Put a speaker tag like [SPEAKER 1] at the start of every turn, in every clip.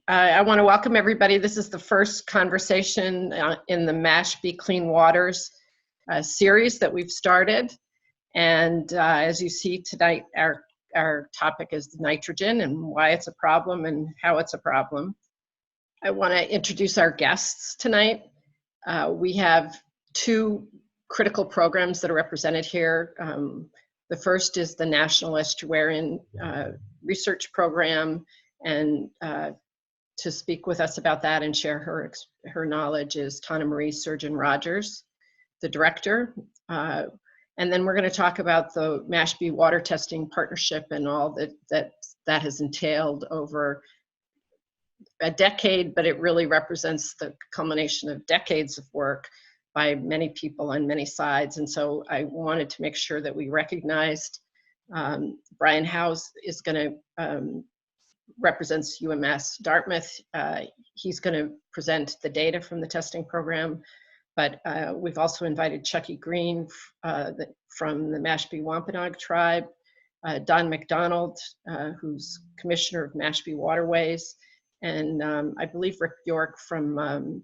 [SPEAKER 1] I want to welcome everybody. This is the first conversation in the Mashpee Clean Waters series that we've started. And as you see tonight, our topic is nitrogen and why it's a problem and how it's a problem. I want to introduce our guests tonight. We have two critical programs that are represented here. The first is the National Estuarine Research Program, and to speak with us about that and share her knowledge is Tana Marie Surgeon-Rogers, the director. And then we're going to talk about the Mashpee Water Testing Partnership and all that has entailed over a decade, but it really represents the culmination of decades of work by many people on many sides. And so I wanted to make sure that we recognized Brian Howes is going to represents UMass Dartmouth. He's going to present the data from the testing program, but we've also invited Chucky Green from the Mashpee Wampanoag tribe, Don McDonald, who's Commissioner of Mashpee Waterways, and I believe Rick York from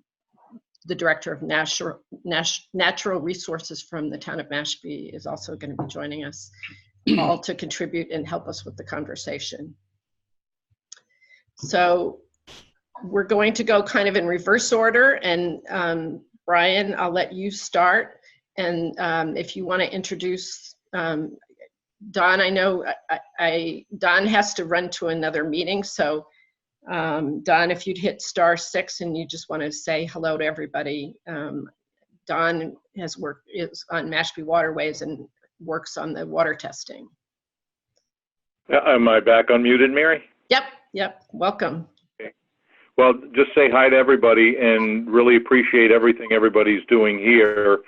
[SPEAKER 1] the Director of Natural Resources from the town of Mashpee is also going to be joining us, all to contribute and help us with the conversation. So we're going to go kind of in reverse order, and Brian, I'll let you start. And if you want to introduce Don, I know Don has to run to another meeting. So Don, if you'd hit *6 and you just want to say hello to everybody. Don is on Mashpee Waterways and works on the water testing.
[SPEAKER 2] Am I back unmuted, Mary?
[SPEAKER 1] Yep, welcome.
[SPEAKER 2] Okay. Well, just say hi to everybody and really appreciate everything everybody's doing here.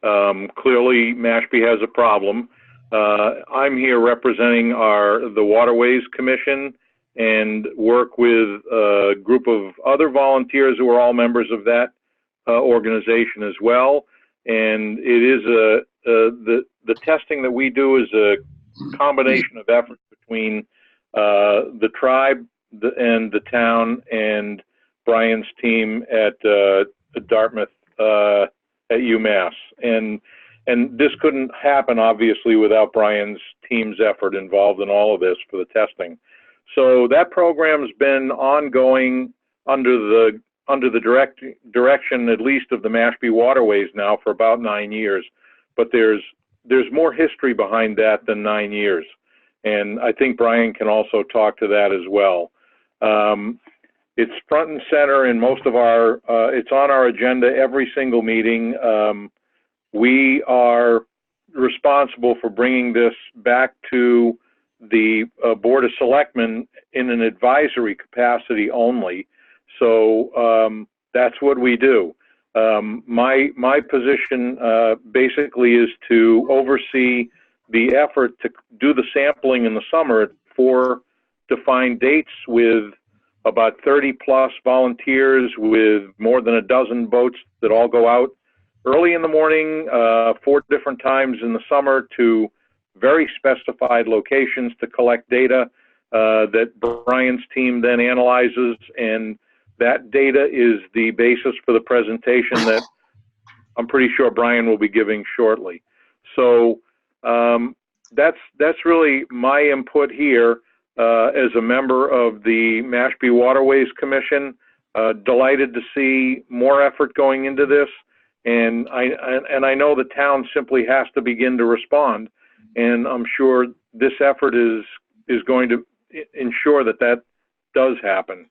[SPEAKER 2] Clearly, Mashpee has a problem. I'm here representing the Waterways Commission and work with a group of other volunteers who are all members of that organization as well. And it is the testing that we do is a combination of efforts between the tribe and the town and Brian's team at Dartmouth at UMass, and this couldn't happen obviously without Brian's team's effort involved in all of this for the testing. So that program's been ongoing under the direction at least of the Mashpee Waterways now for about 9 years, but there's more history behind that than 9 years. And I think Brian can also talk to that as well. It's front and center in most of it's on our agenda every single meeting. We are responsible for bringing this back to the Board of Selectmen in an advisory capacity only. So that's what we do. My position basically is to oversee the effort to do the sampling in the summer at 4 defined dates with about 30 plus volunteers with more than a dozen boats that all go out early in the morning, 4 different times in the summer to very specified locations to collect data that Brian's team then analyzes, and that data is the basis for the presentation that I'm pretty sure Brian will be giving shortly. So that's really my input here as a member of the Mashpee Waterways Commission. Delighted to see more effort going into this, and I know the town simply has to begin to respond, and I'm sure this effort is going to ensure that does happen.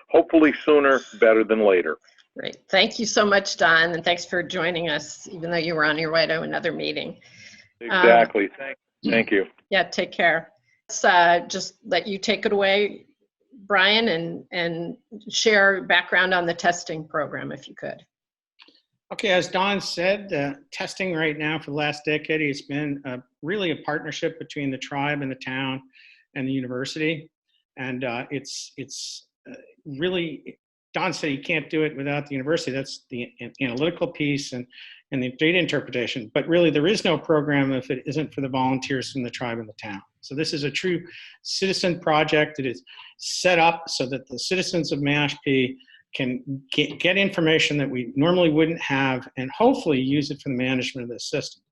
[SPEAKER 2] Hopefully sooner better than later.
[SPEAKER 1] Great. Thank you so much, Don, and thanks for joining us, even though you were on your way to another meeting.
[SPEAKER 2] Exactly. Thank you.
[SPEAKER 1] Yeah, take care. Let's just let you take it away, Brian, and share background on the testing program, if you could.
[SPEAKER 3] Okay, as Don said, testing right now for the last decade has been really a partnership between the tribe and the town and the university. And it's really Don said he can't do it without the university. That's the analytical piece and the data interpretation. But really, there is no program if it isn't for the volunteers from the tribe and the town. So this is a true citizen project that is set up so that the citizens of Mashpee can get information that we normally wouldn't have and hopefully use it for the management of this system.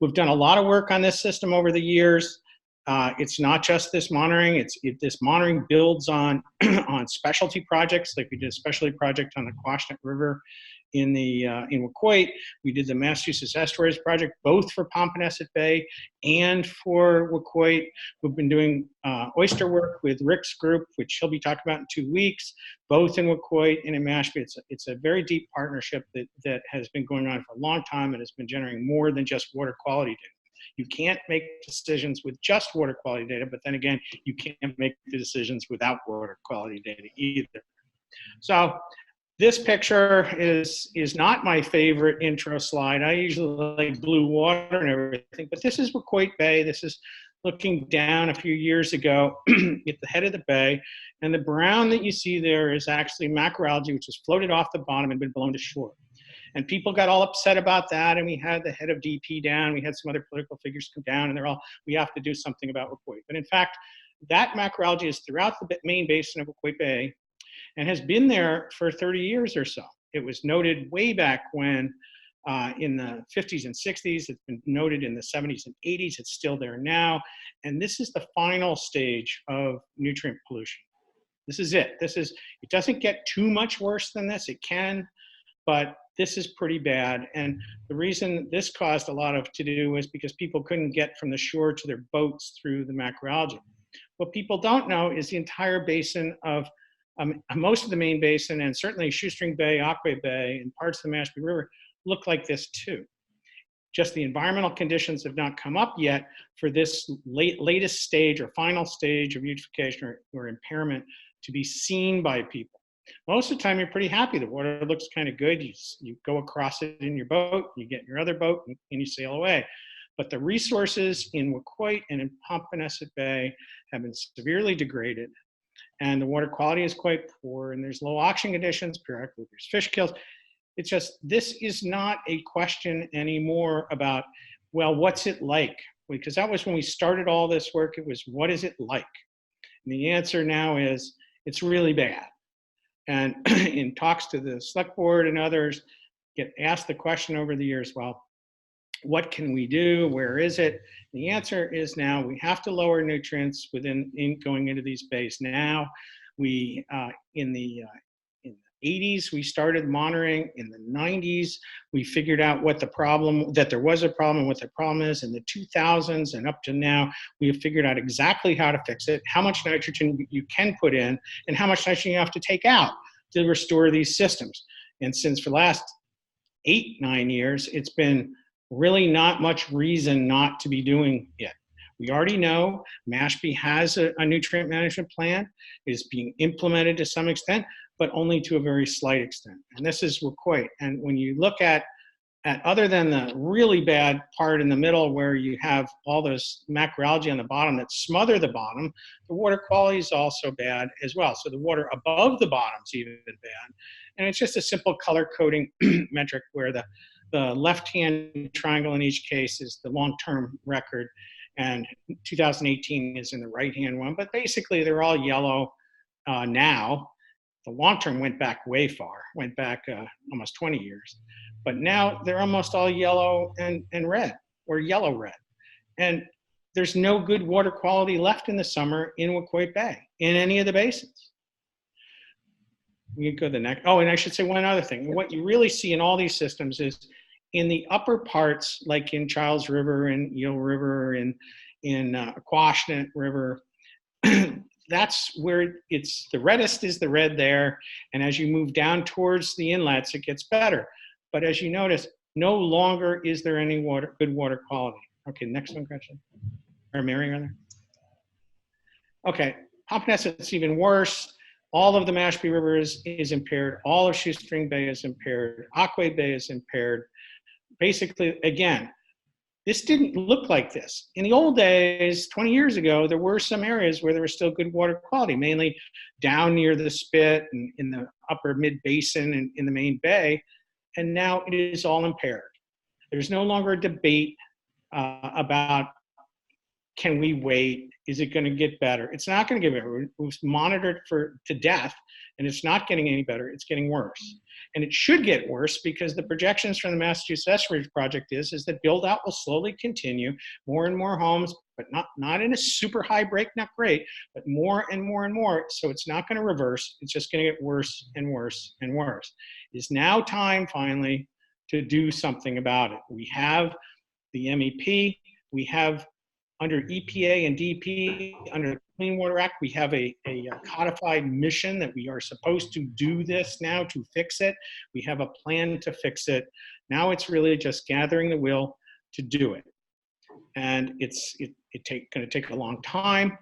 [SPEAKER 3] We've done a lot of work on this system over the years. It's not just this monitoring. This monitoring builds on on specialty projects, like we did a specialty project on the Quashnet River in Wacoit. We did the Massachusetts Estuaries project, both for Pompanesett Bay and for Wacoit. We've been doing oyster work with Rick's group, which he'll be talking about in 2 weeks, both in Wacoit and in Mashpee. It's a very deep partnership that has been going on for a long time and has been generating more than just water quality data. You can't make decisions with just water quality data, but then again, you can't make the decisions without water quality data either. So this picture is not my favorite intro slide. I usually like blue water and everything, but this is Wacoit Bay. This is looking down a few years ago at the head of the bay, and the brown that you see there is actually macroalgae, which has floated off the bottom and been blown to shore. And people got all upset about that, and we had the head of DP down, we had some other political figures come down, and they're all, we have to do something about Wacoit. But in fact, that macroalgae is throughout the main basin of Wacoit Bay and has been there for 30 years or so. It was noted way back when in the 50s and 60s. It's been noted in the 70s and 80s. It's still there now. And this is the final stage of nutrient pollution. This is it. It doesn't get too much worse than this. It can, but this is pretty bad. And the reason this caused a lot of to-do was because people couldn't get from the shore to their boats through the macroalgae. What people don't know is the entire basin of, most of the main basin, and certainly Shoestring Bay, Aquay Bay, and parts of the Mashpee River look like this too. Just the environmental conditions have not come up yet for this latest stage or final stage of eutrophication or impairment to be seen by people. Most of the time, you're pretty happy. The water looks kind of good. You go across it in your boat, you get in your other boat, and you sail away. But the resources in Wacoit and in Pompanesett Bay have been severely degraded, and the water quality is quite poor, and there's low oxygen conditions, periodically there's fish kills. It's just, this is not a question anymore about, well, what's it like? Because that was when we started all this work, it was, what is it like? And the answer now is, it's really bad. And in talks to the select board and others, get asked the question over the years, well, what can we do? Where is it? The answer is now we have to lower nutrients going into these bays. Now, in the 80s, we started monitoring. In the 90s, we figured out that there was a problem, what the problem is. In the 2000s and up to now, we have figured out exactly how to fix it, how much nitrogen you can put in, and how much nitrogen you have to take out to restore these systems. And since for the last 8-9 years, it's been really not much reason not to be doing it. We already know Mashpee has a nutrient management plan. It is being implemented to some extent, but only to a very slight extent. And this is Wacoit. And when you look at other than the really bad part in the middle where you have all those macroalgae on the bottom that smother the bottom, the water quality is also bad as well. So the water above the bottom is even bad. And it's just a simple color coding metric where the left-hand triangle in each case is the long-term record, and 2018 is in the right-hand one. But basically, they're all yellow now. The long-term went back way far, went back almost 20 years. But now they're almost all yellow and red, or yellow-red. And there's no good water quality left in the summer in Wacoit Bay, in any of the basins. We can go to the next. Oh, and I should say one other thing. What you really see in all these systems is in the upper parts, like in Charles River and Eel River and in Quashnet River, that's where it's the reddest is the red there. And as you move down towards the inlets, it gets better. But as you notice, no longer is there any good water quality. Okay, next one, Gretchen. Or Mary, rather. Okay, Pompanesett's even worse. All of the Mashpee River is impaired. All of Shoestring Bay is impaired. Aquay Bay is impaired. Basically, again, This didn't look like this. In the old days, 20 years ago, there were some areas where there was still good water quality, mainly down near the spit and in the upper mid-basin and in the main bay, and now it is all impaired. There's no longer a debate about, can we wait? Is it going to get better? It's not going to get better. It was monitored to death, and it's not getting any better. It's getting worse. And it should get worse because the projections from the Massachusetts Established Project is that build out will slowly continue, more and more homes, but not in a super high breakneck rate, but more and more and more. So it's not going to reverse. It's just going to get worse and worse and worse. It's now time finally to do something about it. We have the MEP, we have under EPA and DP, under the Clean Water Act, we have a codified mission that we are supposed to do this now to fix it. We have a plan to fix it. Now it's really just gathering the will to do it. And it's going to take a long time.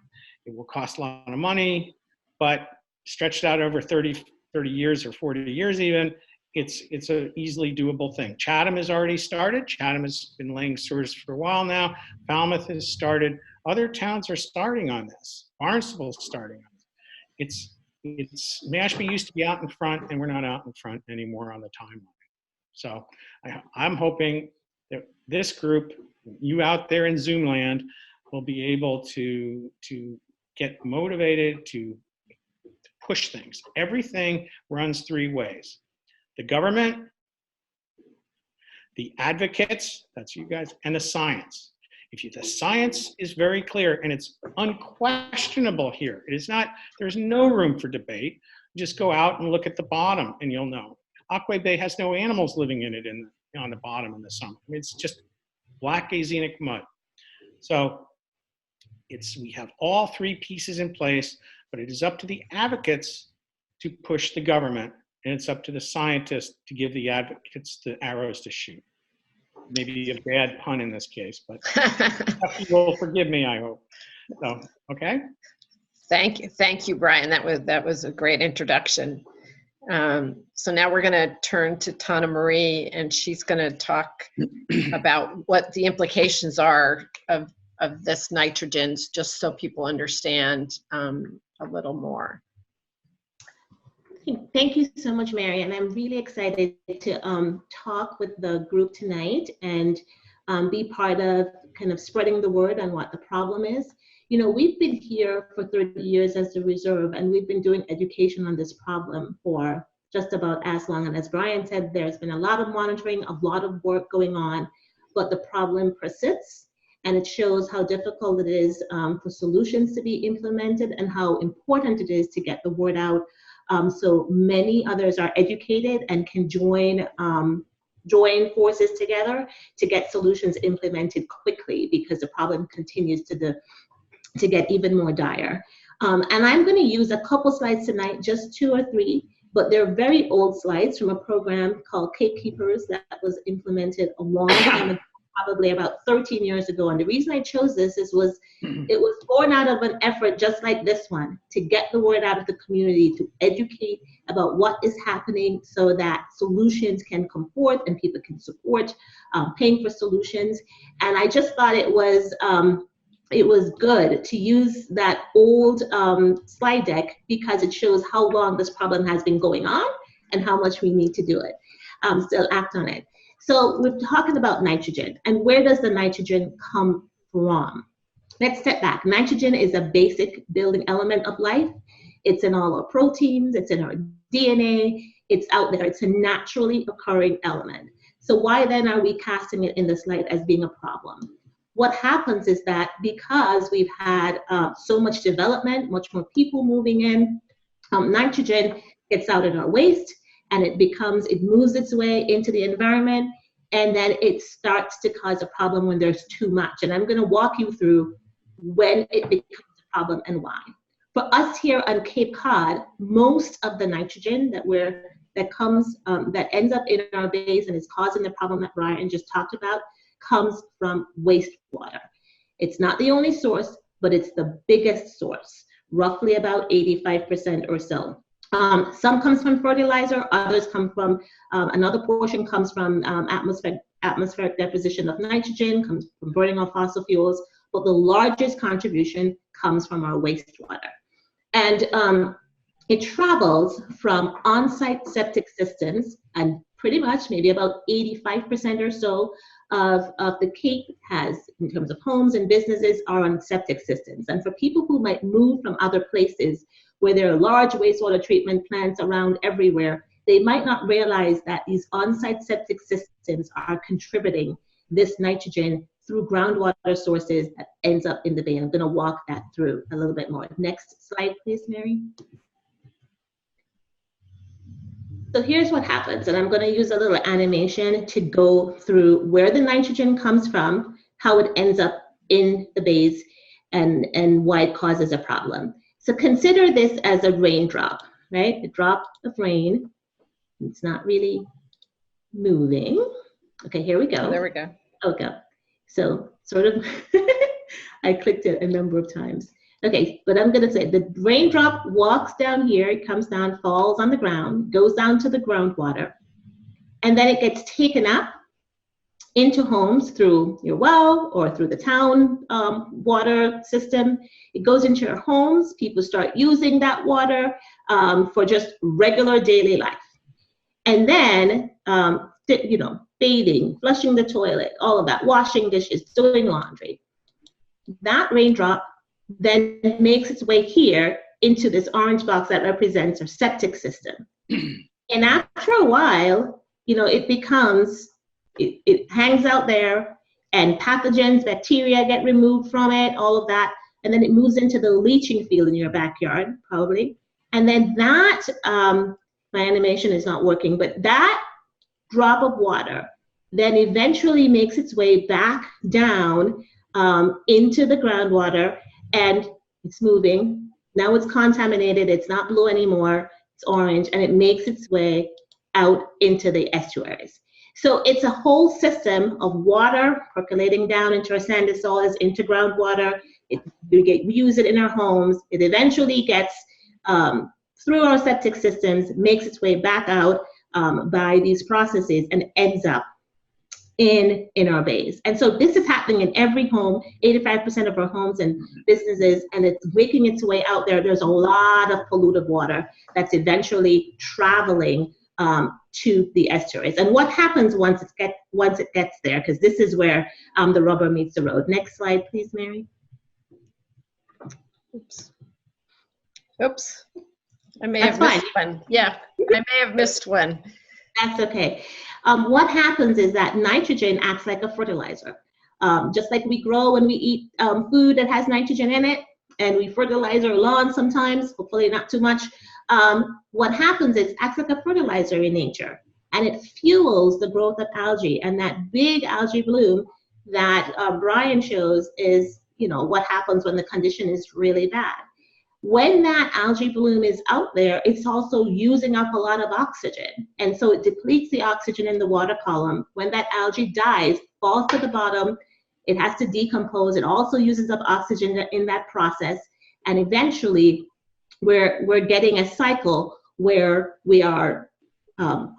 [SPEAKER 3] It will cost a lot of money, but stretched out over 30 years or 40 years even, it's an easily doable thing. Chatham has already started. Chatham has been laying sewers for a while now. Falmouth has started. Other towns are starting on this. Barnstable is starting on this. Mashpee used to be out in front, and we're not out in front anymore on the timeline. So I'm hoping that this group, you out there in Zoom land, will be able to get motivated to push things. Everything runs three ways. The government, the advocates, that's you guys, and the science. The science is very clear and it's unquestionable here. It is not, there's no room for debate. Just go out and look at the bottom and you'll know. Aquay Bay has no animals living in it on the bottom in the summer. I mean, it's just black azenic mud. So we have all three pieces in place, but it is up to the advocates to push the government. And it's up to the scientists to give the advocates the arrows to shoot. Maybe a bad pun in this case, but you will forgive me, I hope. So, okay.
[SPEAKER 1] Thank you, Brian. That was a great introduction. So now we're going to turn to Tana Marie, and she's going to talk about what the implications are of this nitrogen, just so people understand a little more.
[SPEAKER 4] Thank you so much, Mary, and I'm really excited to talk with the group tonight and be part of kind of spreading the word on what the problem is. You know, we've been here for 30 years as the reserve, and we've been doing education on this problem for just about as long. And as Brian said, there's been a lot of monitoring, a lot of work going on, but the problem persists, and it shows how difficult it is for solutions to be implemented and how important it is to get the word out. So many others are educated and can join forces together to get solutions implemented quickly, because the problem continues to get even more dire. And I'm going to use a couple slides tonight, just 2 or 3, but they're very old slides from a program called Cape Keepers that was implemented a long time ago, probably about 13 years ago. And the reason I chose this it was born out of an effort just like this one, to get the word out of the community, to educate about what is happening so that solutions can come forth and people can support paying for solutions. And I just thought it was good to use that old slide deck, because it shows how long this problem has been going on and how much we need to do it, still act on it. So we're talking about nitrogen, and where does the nitrogen come from? Let's step back. Nitrogen is a basic building element of life. It's in all our proteins, it's in our DNA, it's out there, it's a naturally occurring element. So why then are we casting it in this light as being a problem? What happens is that because we've had so much development, much more people moving in, nitrogen gets out in our waste, and it moves its way into the environment, and then it starts to cause a problem when there's too much. And I'm going to walk you through when it becomes a problem and why. For us here on Cape Cod, most of the nitrogen that ends up in our bays and is causing the problem that Brian just talked about comes from wastewater. It's not the only source, but it's the biggest source, roughly about 85% or so. Some comes from fertilizer, others come from, another portion comes from atmospheric deposition of nitrogen comes from burning of fossil fuels, but the largest contribution comes from our wastewater. And it travels from on-site septic systems, and pretty much maybe about 85% or so of the Cape has, in terms of homes and businesses, are on septic systems. And for people who might move from other places where there are large wastewater treatment plants around everywhere, they might not realize that these on-site septic systems are contributing this nitrogen through groundwater sources that ends up in the bay. I'm going to walk that through a little bit more. Next slide, please, Mary. So here's what happens, and I'm going to use a little animation to go through where the nitrogen comes from, how it ends up in the bays, and why it causes a problem. So consider this as a raindrop, right? A drop of rain. It's not really moving. Okay, here we go.
[SPEAKER 1] Oh, there we go.
[SPEAKER 4] Okay, so sort of, I clicked it a number of times. Okay, but I'm gonna say the raindrop walks down here, it comes down, falls on the ground, goes down to the groundwater, and then it gets taken up into homes through your well or through the town water system. It goes into your homes, people start using that water for just regular daily life. And then, you know, bathing, flushing the toilet, all of that, washing dishes, doing laundry. That raindrop then makes its way here into this orange box that represents our septic system. And after a while, you know, it becomes, it hangs out there, and pathogens, bacteria get removed from it, all of that, and then it moves into the leaching field in your backyard, probably. And then that, my animation is not working, but that drop of water then eventually makes its way back down into the groundwater, and it's moving. Now it's contaminated, it's not blue anymore, it's orange, and it makes its way out into the estuaries. So it's a whole system of water percolating down into our sandy soils, into groundwater. We use it in our homes. It eventually gets through our septic systems, makes its way back out by these processes, and ends up in our bays. And so this is happening in every home, 85% of our homes and businesses, and it's making its way out there. There's a lot of polluted water that's eventually traveling to the estuaries. And what happens once it gets there, because this is where the rubber meets the road. Next slide, please, Mary.
[SPEAKER 1] Oops. I may have missed one. Yeah, I may have missed one.
[SPEAKER 4] That's okay. What happens is that nitrogen acts like a fertilizer. Just like we grow when we eat food that has nitrogen in it, and we fertilize our lawn sometimes, hopefully not too much. What happens is it acts like a fertilizer in nature, and it fuels the growth of algae. And that big algae bloom that Brian shows is, you know, what happens when the condition is really bad. When that algae bloom is out there, it's also using up a lot of oxygen. And so it depletes the oxygen in the water column. When that algae dies, falls to the bottom, it has to decompose. It also uses up oxygen in that process. And eventually, we're getting a cycle where we are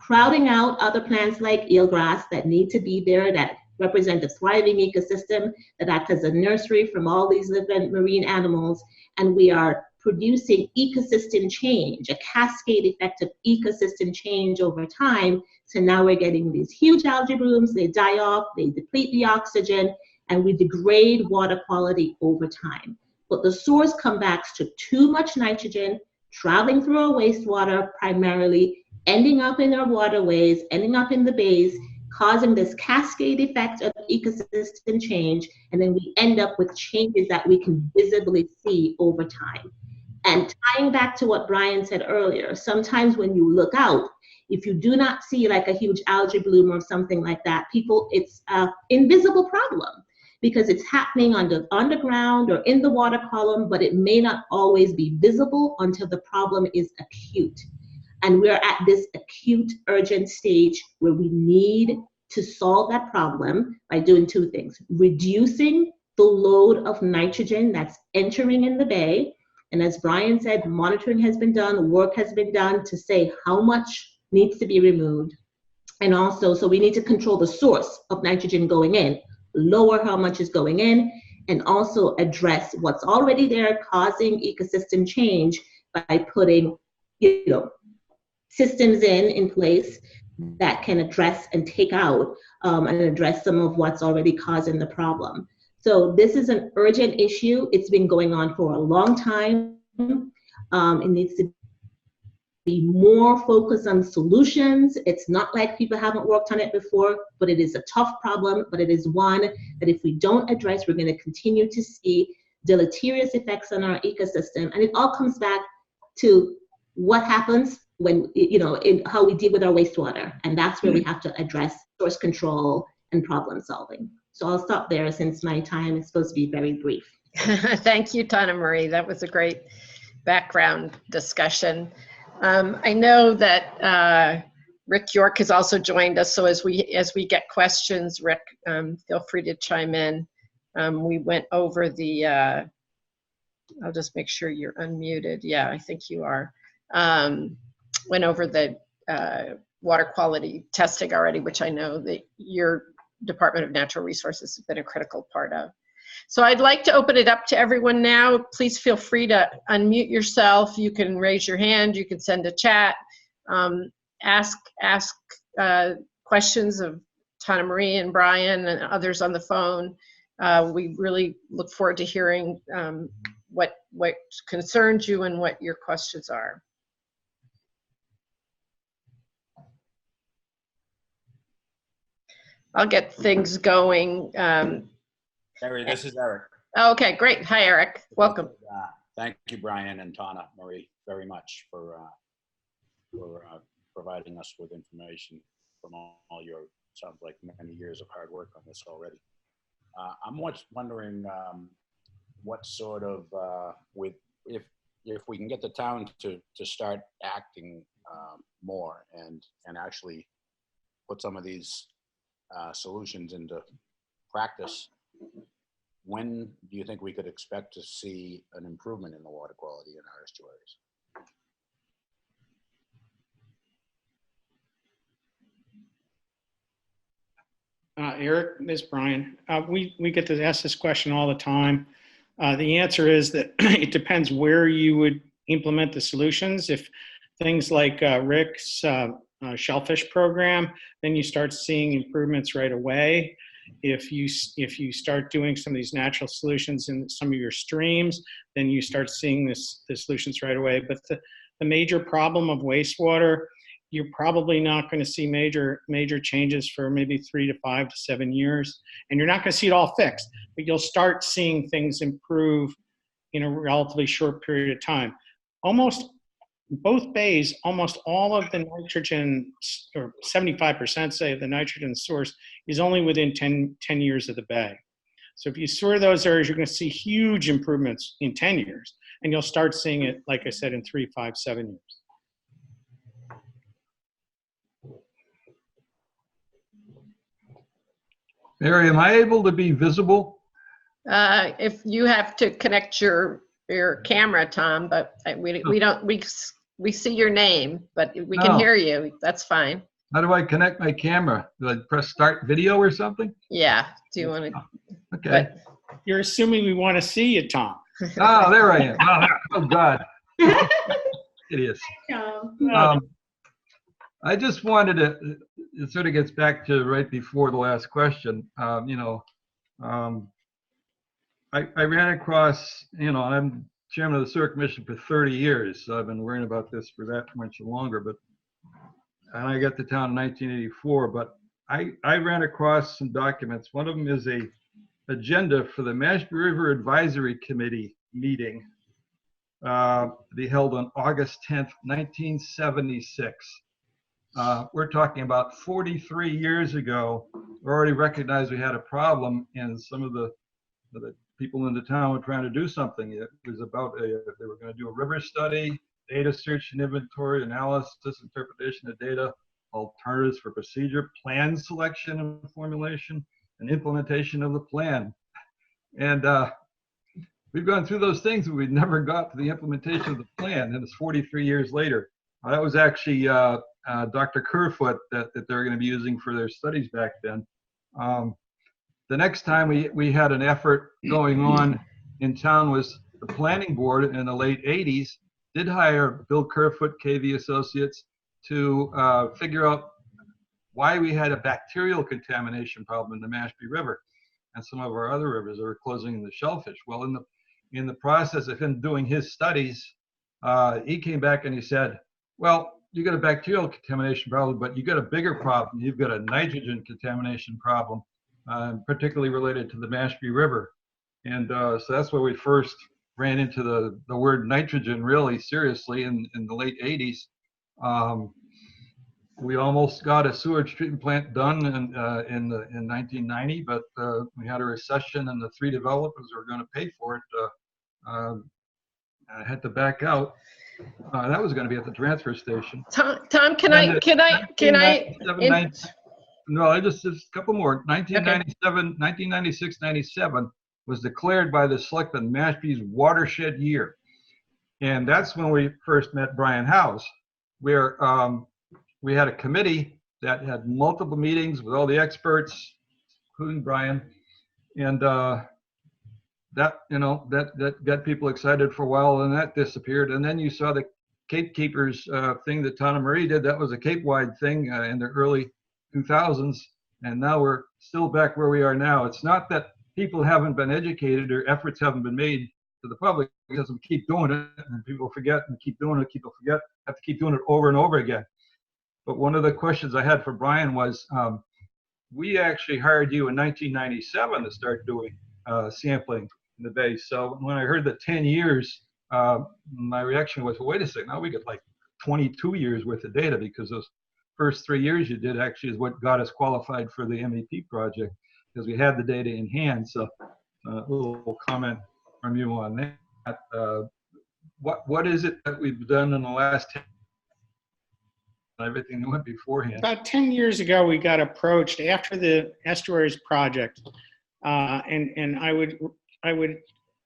[SPEAKER 4] crowding out other plants like eelgrass that need to be there, that represent a thriving ecosystem, that act as a nursery from all these living marine animals. And we are producing ecosystem change, a cascade effect of ecosystem change over time. So now we're getting these huge algae blooms, they die off, they deplete the oxygen, and we degrade water quality over time. But the source comes back to too much nitrogen, traveling through our wastewater primarily, ending up in our waterways, ending up in the bays, causing this cascade effect of ecosystem change, and then we end up with changes that we can visibly see over time. And tying back to what Brian said earlier, sometimes when you look out, if you do not see like a huge algae bloom or something like that, it's an invisible problem because it's happening underground or in the water column, but it may not always be visible until the problem is acute. And we're at this acute, urgent stage where we need to solve that problem by doing two things: reducing the load of nitrogen that's entering in the bay. And as Brian said, monitoring has been done, work has been done to say how much needs to be removed. And also, so we need to control the source of nitrogen going in, lower how much is going in, and also address what's already there causing ecosystem change by putting, systems in place that can address and take out and address some of what's already causing the problem. So this is an urgent issue. It's been going on for a long time. It needs to be more focused on solutions. It's not like people haven't worked on it before, but it is a tough problem, but it is one that if we don't address, we're going to continue to see deleterious effects on our ecosystem. And it all comes back to what happens when, in how we deal with our wastewater. And that's where we have to address source control and problem solving. So I'll stop there since my time is supposed to be very brief.
[SPEAKER 1] Thank you, Tana Marie. That was a great background discussion. I know that Rick York has also joined us. So as we get questions, Rick, feel free to chime in. We went over the, I'll just make sure you're unmuted. Yeah, I think you are. Went over the water quality testing already, which I know that your Department of Natural Resources has been a critical part of. So I'd like to open it up to everyone now. Please feel free to unmute yourself. You can raise your hand. You can send a chat. Ask questions of Tana Marie and Brian and others on the phone. We really look forward to hearing what concerns you and what your questions are. I'll get things going.
[SPEAKER 5] Harry, this is Eric.
[SPEAKER 1] Okay, great. Hi, Eric. Welcome.
[SPEAKER 5] Thank you, Brian and Tana Marie, very much for providing us with information from all your, sounds like many years of hard work on this already. I'm wondering what sort of, if we can get the town to start acting more and actually put some of these solutions into practice, when do you think we could expect to see an improvement in the water quality in our estuaries?
[SPEAKER 3] Eric, this is Brian. We get to ask this question all the time. The answer is that it depends where you would implement the solutions. If things like Rick's shellfish program, then you start seeing improvements right away. If you start doing some of these natural solutions in some of your streams, then you start seeing the solutions right away. But the major problem of wastewater, you're probably not going to see major changes for maybe 3 to 5 to 7 years, and you're not going to see it all fixed. But you'll start seeing things improve in a relatively short period of time. Both bays, almost all of the nitrogen, or 75% say of the nitrogen source, is only within 10 years of the bay. So if you sort those areas, you're going to see huge improvements in 10 years. And you'll start seeing it, like I said, in 3, 5, 7 years.
[SPEAKER 6] Mary, am I able to be visible?
[SPEAKER 1] If you have to connect your camera, Tom, but we see your name, but we can hear you. That's fine.
[SPEAKER 6] How do I connect my camera? Do I press start video or something?
[SPEAKER 1] Yeah. Do you want to?
[SPEAKER 6] Okay.
[SPEAKER 3] You're assuming we want to see you, Tom.
[SPEAKER 6] Oh, there I am. Oh God. Idiots. I just wanted to, it sort of gets back to right before the last question. I ran across, I'm chairman of the Sewer Commission for 30 years, so I've been worrying about this for that much longer, and I got to town in 1984, but I ran across some documents. One of them is a agenda for the Mashpee River Advisory Committee meeting to be held on August 10th, 1976. We're talking about 43 years ago. We already recognized we had a problem, and some of the people in the town were trying to do something. It was about they were going to do a river study, data search and inventory, analysis, interpretation of data, alternatives for procedure, plan selection and formulation, and implementation of the plan. And we've gone through those things, but we never got to the implementation of the plan, and it's 43 years later. That was actually Dr. Kerfoot that they're going to be using for their studies back then. The next time we had an effort going on in town was the planning board in the late 80s did hire Bill Kerfoot, KV Associates, to figure out why we had a bacterial contamination problem in the Mashpee River and some of our other rivers that were closing in the shellfish. Well, in the process of him doing his studies, he came back and he said, well, you got a bacterial contamination problem, but you got a bigger problem. You've got a nitrogen contamination problem, particularly related to the Mashpee River. And so that's where we first ran into the word nitrogen really seriously in the late 80s. We almost got a sewage treatment plant done in 1990, but we had a recession and the three developers who were going to pay for it had to back out. That was going to be at the transfer station.
[SPEAKER 1] Tom, can I?
[SPEAKER 6] No, just a couple more. 1997, 1996, 97 was declared by the selectmen Mashpee's watershed year. And that's when we first met Brian House, where we had a committee that had multiple meetings with all the experts, including Brian. And that got people excited for a while, and that disappeared. And then you saw the Cape Keepers thing that Tana Marie did. That was a Cape-wide thing in the early 2000s. And now we're still back where we are now. It's not that people haven't been educated or efforts haven't been made to the public, because we keep doing it and people forget and keep doing it, people forget, have to keep doing it over and over again. But one of the questions I had for Brian was, we actually hired you in 1997 to start doing sampling in the bay. So when I heard the 10 years, my reaction was, well, wait a second, now we get like 22 years worth of data, because those first 3 years you did actually is what got us qualified for the MEP project, because we had the data in hand. So a little comment from you on that. What is it that we've done in the last 10 everything that went beforehand?
[SPEAKER 3] About 10 years ago, we got approached after the Estuaries project, and I would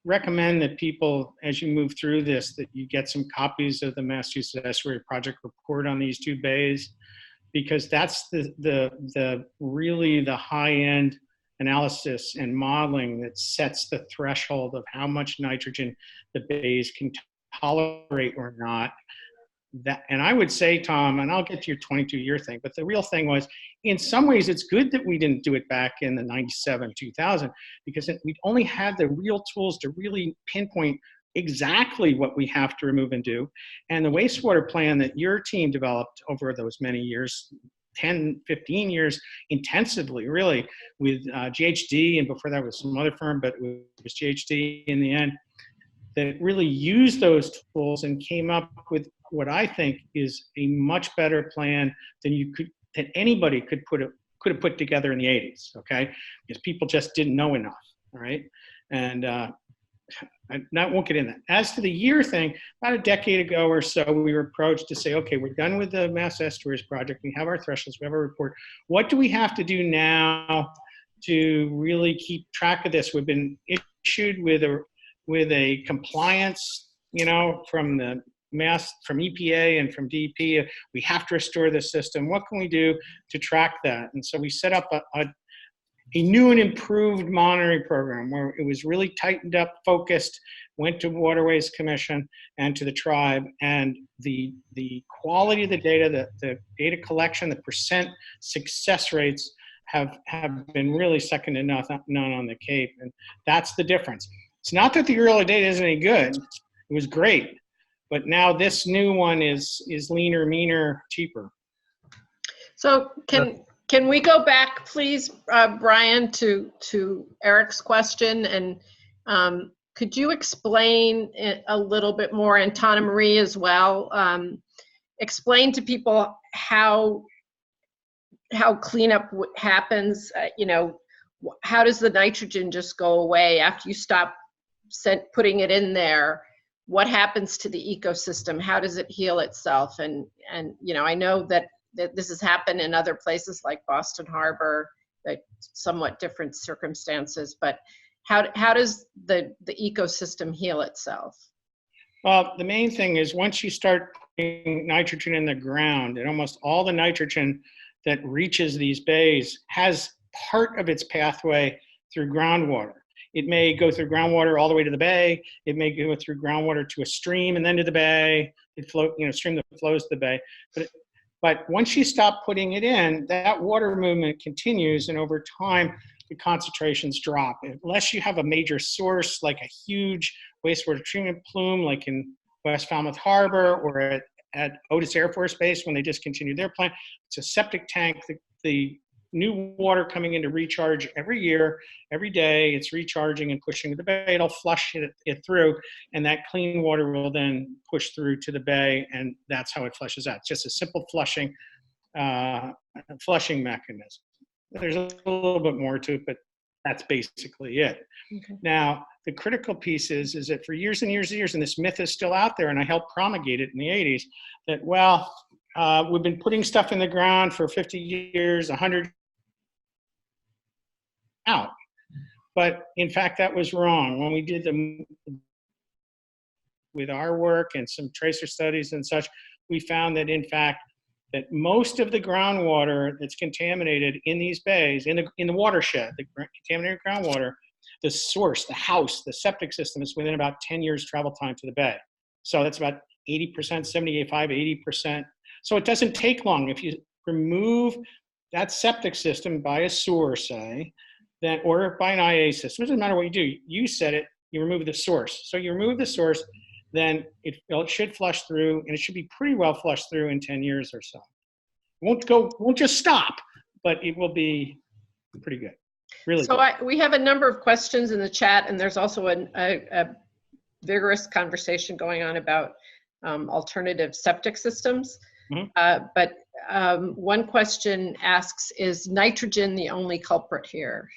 [SPEAKER 3] recommend that people, as you move through this, that you get some copies of the Massachusetts Estuary Project report on these two bays, because that's the really the high-end analysis and modeling that sets the threshold of how much nitrogen the bays can tolerate or not. That, and I would say, Tom, and I'll get to your 22-year thing, but the real thing was, in some ways, it's good that we didn't do it back in the 97, 2000, because we only had the real tools to really pinpoint exactly what we have to remove and do. And the wastewater plan that your team developed over those many years, 10, 15 years intensively, really, with GHD, and before that was some other firm, but it was GHD in the end, that really used those tools and came up with what I think is a much better plan than anybody could have put together in the 80s, okay? Because people just didn't know enough, all right? And I won't get in that. As to the year thing, about a decade ago or so, we were approached to say, okay, we're done with the Mass Estuaries project. We have our thresholds, we have our report. What do we have to do now to really keep track of this? We've been issued with a compliance, from EPA and from DEP. We have to restore the system. What can we do to track that? And so we set up a new and improved monitoring program where it was really tightened up, focused, went to Waterways Commission and to the tribe, and the quality of the data, the data collection, the percent success rates have been really second to none on the Cape. And that's the difference. It's not that the early data isn't any good. It was great. But now this new one is leaner, meaner, cheaper.
[SPEAKER 1] So can we go back, please, Brian, to Eric's question? And could you explain it a little bit more, and Tana Marie as well, explain to people how cleanup happens? How does the nitrogen just go away after you stop putting it in there? What happens to the ecosystem? How does it heal itself? And I know that this has happened in other places like Boston Harbor, somewhat different circumstances, but how does the ecosystem heal itself?
[SPEAKER 3] Well, the main thing is once you start nitrogen in the ground, and almost all the nitrogen that reaches these bays has part of its pathway through groundwater. It may go through groundwater all the way to the bay. It may go through groundwater to a stream and then to the bay. It flow, stream that flows to the bay. But once you stop putting it in, that water movement continues, and over time, the concentrations drop. Unless you have a major source like a huge wastewater treatment plume, like in West Falmouth Harbor or at Otis Air Force Base when they discontinued their plant, it's a septic tank. The new water coming in to recharge every year, every day, it's recharging and pushing to the bay. It'll flush it through, and that clean water will then push through to the bay, and that's how it flushes out. It's just a simple flushing mechanism. There's a little bit more to it, but that's basically it.
[SPEAKER 1] Okay.
[SPEAKER 3] Now, the critical piece is that for years and years and years, and this myth is still out there, and I helped promulgate it in the 80s, that, well, we've been putting stuff in the ground for 50 years, 100 out. But in fact, that was wrong. When we did with our work and some tracer studies and such, we found that in fact, that most of the groundwater that's contaminated in these bays, in the watershed, the contaminated groundwater, the source, the house, the septic system is within about 10 years travel time to the bay. So that's about 80%, 75, 80%. So it doesn't take long. If you remove that septic system by a sewer, say, then, or by an IA system, it doesn't matter what you do. You said it, you remove the source. So you remove the source, then it should flush through, and it should be pretty well flushed through in 10 years or so. It won't just stop, but it will be pretty good. Really
[SPEAKER 1] so
[SPEAKER 3] good.
[SPEAKER 1] we have a number of questions in the chat, and there's also a vigorous conversation going on about alternative septic systems.
[SPEAKER 3] Mm-hmm.
[SPEAKER 1] But one question asks, is nitrogen the only culprit here?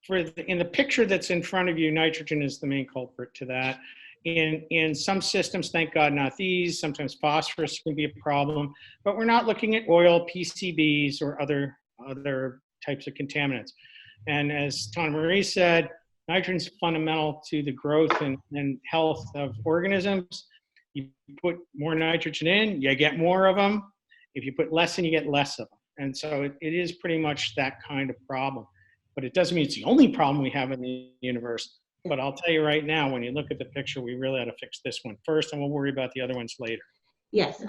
[SPEAKER 3] In the picture that's in front of you, nitrogen is the main culprit to that. In some systems, thank God not these, sometimes phosphorus can be a problem, but we're not looking at oil, PCBs, or other types of contaminants. And as Tana Marie said, nitrogen is fundamental to the growth and health of organisms. You put more nitrogen in, you get more of them. If you put less in, you get less of them. And so it is pretty much that kind of problem. But it doesn't mean it's the only problem we have in the universe. But I'll tell you right now, when you look at the picture, we really ought to fix this one first, and we'll worry about the other ones later.
[SPEAKER 4] Yes,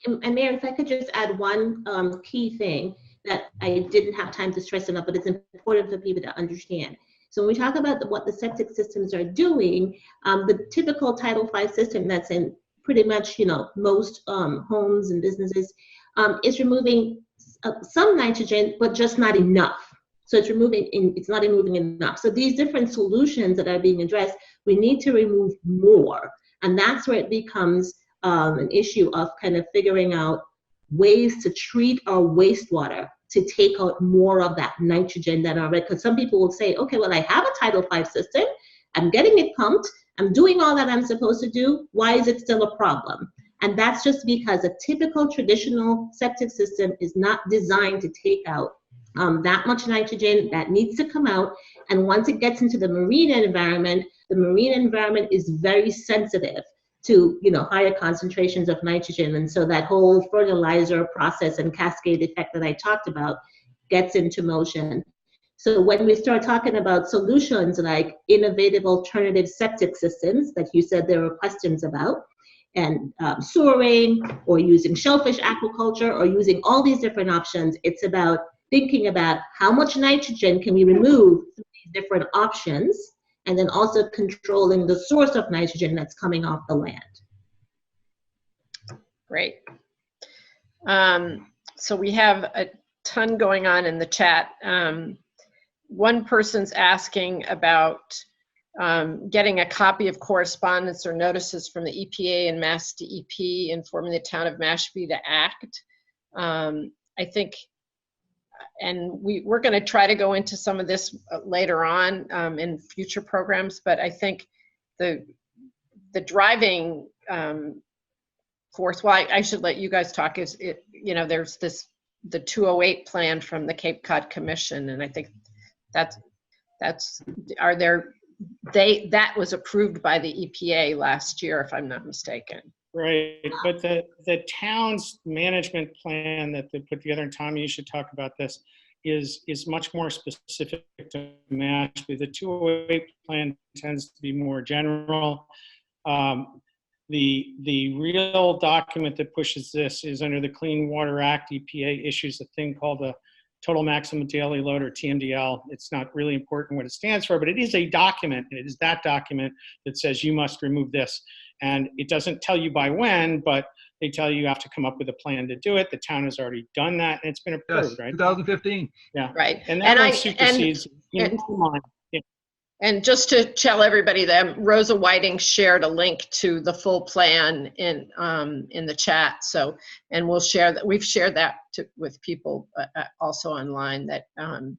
[SPEAKER 4] and Mary, if I could just add one key thing that I didn't have time to stress enough, but it's important for people to understand. So when we talk about what the septic systems are doing, the typical Title V system that's in pretty much, most homes and businesses is removing some nitrogen, but just not enough. So it's not removing enough. So these different solutions that are being addressed, we need to remove more. And that's where it becomes an issue of kind of figuring out ways to treat our wastewater to take out more of that nitrogen that already, because some people will say, okay, well, I have a Title V system, I'm getting it pumped, I'm doing all that I'm supposed to do, why is it still a problem? And that's just because a typical traditional septic system is not designed to take out that much nitrogen that needs to come out. And once it gets into the marine environment is very sensitive to higher concentrations of nitrogen. And so that whole fertilizer process and cascade effect that I talked about gets into motion. So when we start talking about solutions like innovative alternative septic systems that you said there were questions about, and sewering or using shellfish aquaculture or using all these different options, it's about thinking about how much nitrogen can we remove through these different options, and then also controlling the source of nitrogen that's coming off the land.
[SPEAKER 1] Great. So we have a ton going on in the chat. One person's asking about getting a copy of correspondence or notices from the EPA and Mass DEP informing the town of Mashpee to act. I think, and we're going to try to go into some of this later on in future programs, but I think the driving force, well, I should let you guys talk, is there's the 208 plan from the Cape Cod Commission, and I think that was approved by the EPA last year, if I'm not mistaken.
[SPEAKER 3] Right, but the town's management plan that they put together, and Tommy, you should talk about this, is much more specific to Mashpee. The 208 plan tends to be more general. The real document that pushes this is under the Clean Water Act. EPA issues a thing called the Total Maximum Daily Load, or TMDL. It's not really important what it stands for, but it is a document, and it is that document that says you must remove this. And it doesn't tell you by when, but they tell you have to come up with a plan to do it. The town has already done that, and it's been approved,
[SPEAKER 6] Yes,
[SPEAKER 3] right?
[SPEAKER 6] 2015.
[SPEAKER 3] Yeah.
[SPEAKER 1] Right.
[SPEAKER 3] And that one supersedes.
[SPEAKER 1] And just to tell everybody that Rosa Whiting shared a link to the full plan in the chat. So, and we'll share that. We've shared that with people also online. And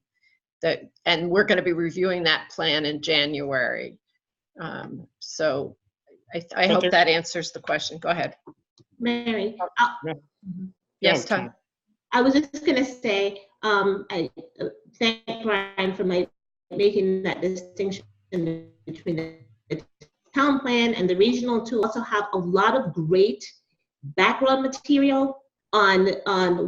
[SPEAKER 1] we're going to be reviewing that plan in January. So, I hope that answers the question. Go ahead.
[SPEAKER 4] Mary.
[SPEAKER 1] Yes, Tom.
[SPEAKER 4] I was just going to say, I thank Brian for making that distinction between the town plan and the regional to also have a lot of great background material on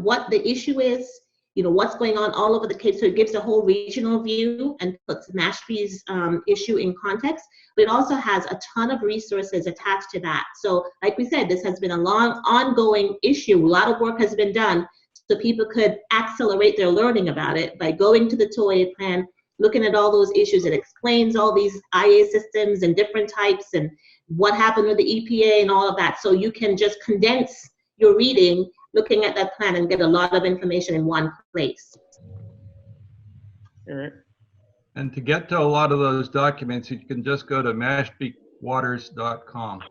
[SPEAKER 4] what the issue is, you know, what's going on all over the Cape. So it gives a whole regional view and puts Mashpee's issue in context. But it also has a ton of resources attached to that. So like we said, this has been a long ongoing issue. A lot of work has been done so people could accelerate their learning about it by going to the 208 plan, looking at all those issues. It explains all these IA systems and different types and what happened with the EPA and all of that. So you can just condense your reading, looking at that plan, and get a lot of information in one place.
[SPEAKER 3] Eric?
[SPEAKER 6] And to get to a lot of those documents, you can just go to mashpeewaters.com.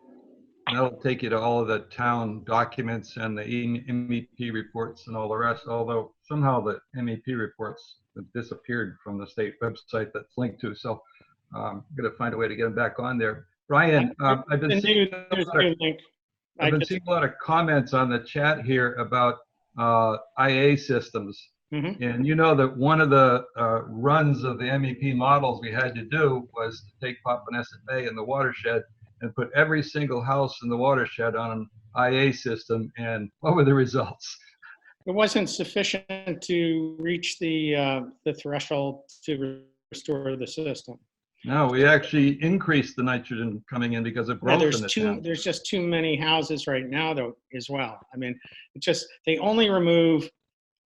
[SPEAKER 6] That'll take you to all of the town documents and the MEP reports and all the rest, although somehow the MEP reports have disappeared from the state website that's linked to. So I'm going to find a way to get them back on there. Brian, I've been seeing a lot of comments on the chat here about IA systems. Mm-hmm. And you know that one of the runs of the MEP models we had to do was to take Papaneset Bay in the watershed and put every single house in the watershed on an IA system. And what were the results?
[SPEAKER 3] It wasn't sufficient to reach the threshold to restore the system.
[SPEAKER 6] No, we actually increased the nitrogen coming in because of growth in the town.
[SPEAKER 3] There's just too many houses right now, though, as well. I mean, it's just, they only remove,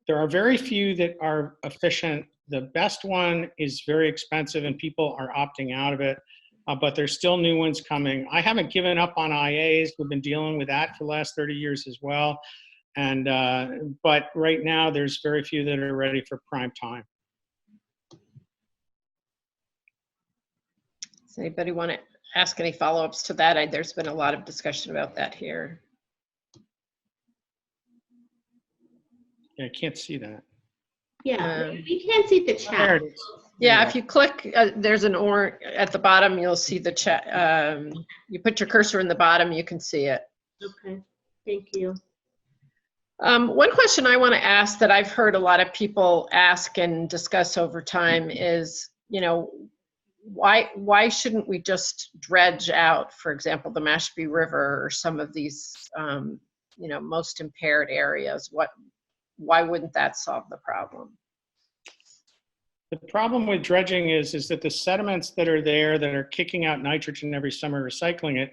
[SPEAKER 3] there are very few that are efficient. The best one is very expensive and people are opting out of it. But there's still new ones coming. I haven't given up on IAs. We've been dealing with that for the last 30 years as well. And but right now, there's very few that are ready for prime time.
[SPEAKER 1] Does anybody want to ask any follow-ups to that? There's been a lot of discussion about that here.
[SPEAKER 3] Yeah, I can't see that.
[SPEAKER 4] Yeah, we can't see the chat.
[SPEAKER 1] Yeah, if you click, there's an orange at the bottom, you'll see the chat. You put your cursor in the bottom, you can see it.
[SPEAKER 4] Okay, thank you.
[SPEAKER 1] One question I want to ask that I've heard a lot of people ask and discuss over time is, you know, why shouldn't we just dredge out, for example, the Mashpee River or some of these, you know, most impaired areas? Why wouldn't that solve the problem?
[SPEAKER 3] The problem with dredging is that the sediments that are there that are kicking out nitrogen every summer, recycling it,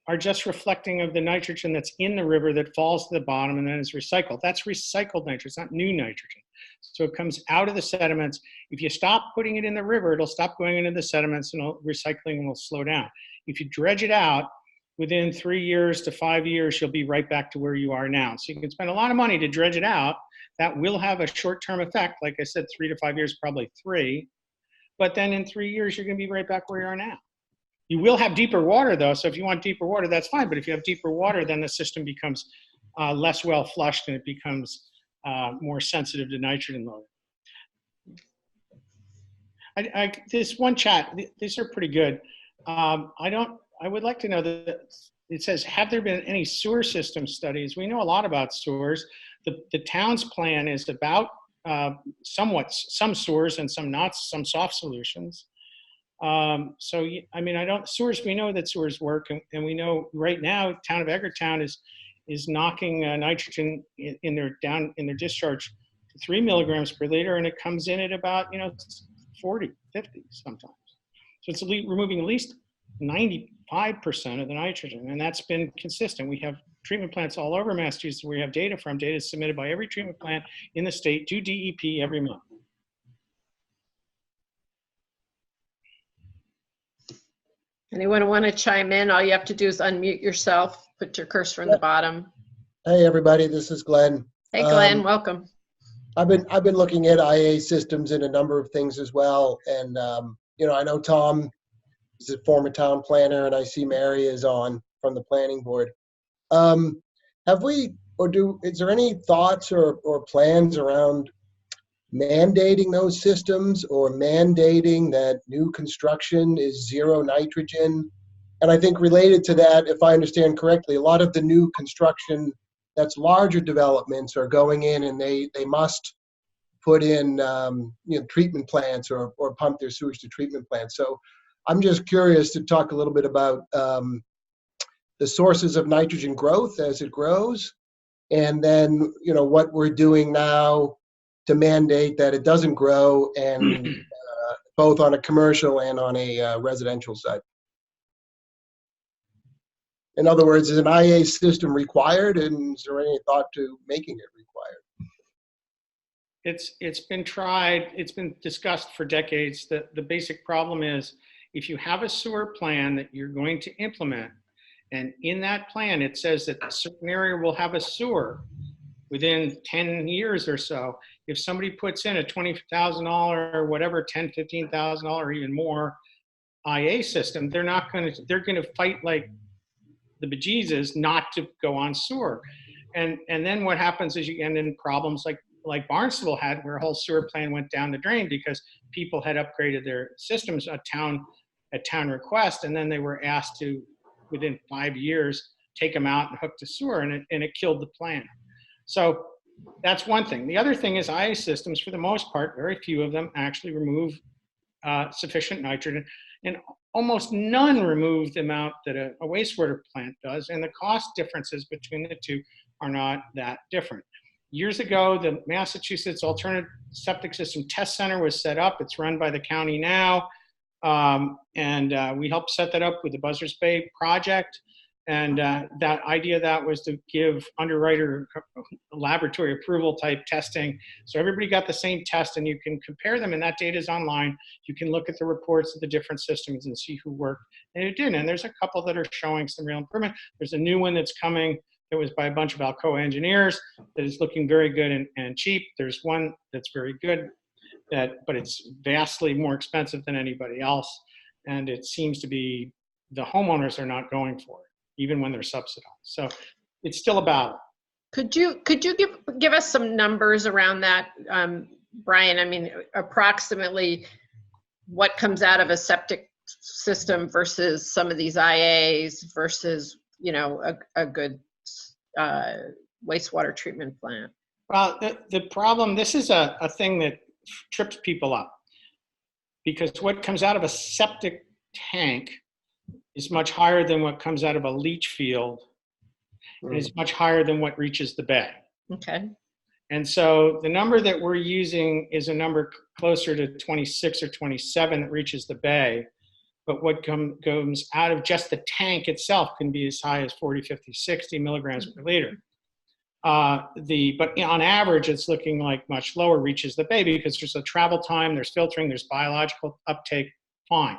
[SPEAKER 3] are just reflecting of the nitrogen that's in the river that falls to the bottom and then is recycled. That's recycled nitrogen, it's not new nitrogen. So it comes out of the sediments. If you stop putting it in the river, it'll stop going into the sediments and recycling will slow down. If you dredge it out, within 3 years to 5 years, you'll be right back to where you are now. So you can spend a lot of money to dredge it out. That will have a short-term effect. Like I said, 3 to 5 years, probably 3. But then in 3 years, you're going to be right back where you are now. You will have deeper water, though. So if you want deeper water, that's fine. But if you have deeper water, then the system becomes less well flushed and it becomes more sensitive to nitrogen load. This one chat, these are pretty good. I would like to know that it says, have there been any sewer system studies? We know a lot about sewers. The town's plan is about some sewers and some not, some soft solutions. I mean, sewers, we know that sewers work, and we know right now, town of Edgartown is knocking nitrogen in their discharge to 3 milligrams per liter, and it comes in at about, 40, 50 sometimes. So it's removing at least 95% of the nitrogen, and that's been consistent. We have treatment plants all over Massachusetts. We have data is submitted by every treatment plant in the state to DEP every month.
[SPEAKER 1] Anyone want to chime in? All you have to do is unmute yourself, put your cursor in the bottom.
[SPEAKER 7] Hey everybody, this is Glenn.
[SPEAKER 1] Hey Glenn, welcome.
[SPEAKER 7] I've been looking at IA systems and a number of things as well, and I know Tom is a former town planner, and I see Mary is on from the planning board. Is there any thoughts or plans around mandating those systems, or mandating that new construction is zero nitrogen? And I think related to that, if I understand correctly, a lot of the new construction that's larger developments are going in, and they must put in treatment plants or pump their sewage to treatment plants. So I'm just curious to talk a little bit about the sources of nitrogen growth as it grows, and then what we're doing now to mandate that it doesn't grow, and both on a commercial and on a residential side. In other words, is an IA system required, and is there any thought to making it required?
[SPEAKER 3] It's been tried, it's been discussed for decades. The basic problem is, if you have a sewer plan that you're going to implement, and in that plan it says that a certain area will have a sewer within 10 years or so, if somebody puts in a $20,000 or whatever, $10,000, $15,000 or even more IA system, they're going to fight like the bejesus not to go on sewer. And then what happens is you end in problems like Barnstable had, where a whole sewer plan went down the drain because people had upgraded their systems at town request, and then they were asked to, within 5 years, take them out and hook to sewer, and it killed the plan. So that's one thing. The other thing is IA systems, for the most part, very few of them actually remove sufficient nitrogen, and almost none remove the amount that a wastewater plant does, and the cost differences between the two are not that different. Years ago, the Massachusetts Alternative Septic System Test Center was set up. It's run by the county now, and we helped set that up with the Buzzards Bay project. And that idea that was to give underwriter laboratory approval type testing. So everybody got the same test, and you can compare them, and that data is online. You can look at the reports of the different systems and see who worked and who didn't. And there's a couple that are showing some real improvement. There's a new one that's coming that was by a bunch of Alcoa engineers that is looking very good and cheap. There's one that's very good, but it's vastly more expensive than anybody else. And it seems to be the homeowners are not going for it, even when they're subsidized. So it's still a battle.
[SPEAKER 1] Could you give us some numbers around that, Brian? I mean, approximately what comes out of a septic system versus some of these IAs versus, a good wastewater treatment plant?
[SPEAKER 3] Well, the problem, this is a thing that trips people up, because what comes out of a septic tank is much higher than what comes out of a leach field, and is much higher than what reaches the bay.
[SPEAKER 1] Okay.
[SPEAKER 3] And so the number that we're using is a number closer to 26 or 27 that reaches the bay. But what comes out of just the tank itself can be as high as 40, 50, 60 milligrams per liter. But on average, it's looking like much lower reaches the bay, because there's a travel time, there's filtering, there's biological uptake, fine.